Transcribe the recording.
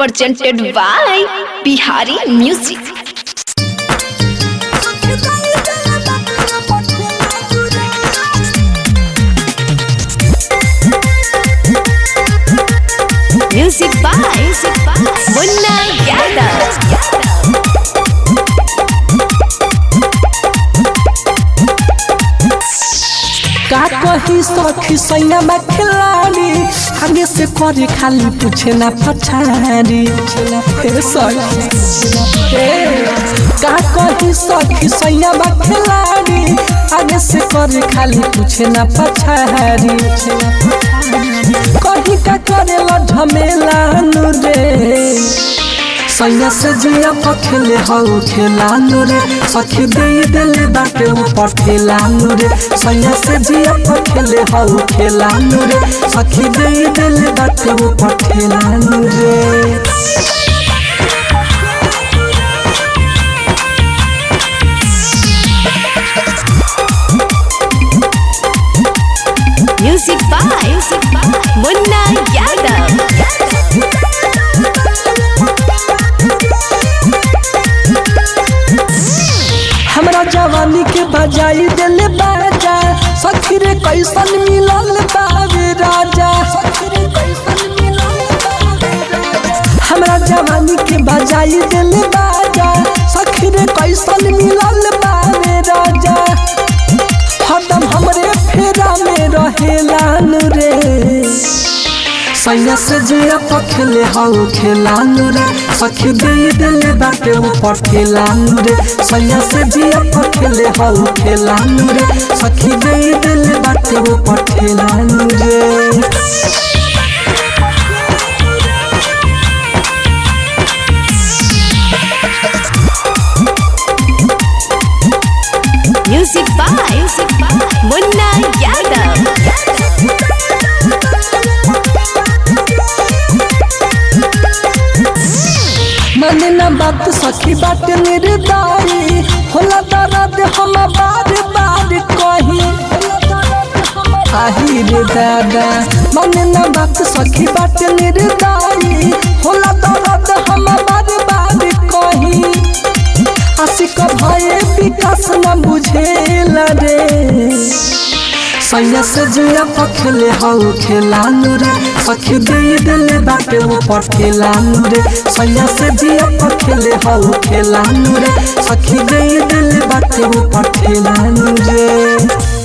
presented by Bihari Music. Music by Munna Yadav. का कही सखी सैया में खिलाड़ी आगे से करे खाली पूछे ना पछाड़ी का कही सखी सैया में खिलाड़ी आगे से करे खाली पूछे ना पछाड़ी कहीं का करे झमेला रे सैया से जिया पखेले हौ खेलानु रे सखी दे देले बाटे ऊपर खेलानु रे सैया से जिया पखेले हौ खेलानु रे सखी दे देले बाटे ऊपर खेलानु रे। Music by Munna Yadav. हमरा जवानी के बजाई दिल बाजा सखी रे कैसन मिलल बावे राजा हमरा जवानी के बजाई दिल बाजा सखी रे कैसन मिलल बावे राजा हरदम हमरे फेरा में रहेला रे सैया से जिया पखेले हौ खेलानु रे सखी दे देले बाटे ऊपर खेलानु रे सैया से जिया पखेले हौ खेलानु रे सखी दे देले बाटे ऊपर खेलानु रे। Music by Munna Yadav. माने ना बात सखी बात निर्दारी होला दर्द हम बार बार कही आही रे दादा माने ना बात सखी बात निर्दारी होला दर्द हम बार बार कही आशिक भये विकास न बुझेला रे सैया से जिया पखेले हौ खेलानु रे सखी दे देले बाटे ऊपर खेलानु रे सैया से जिया पखेले हौ खेलानु रे सखी दे देले बाटे ऊपर खेलानु रे।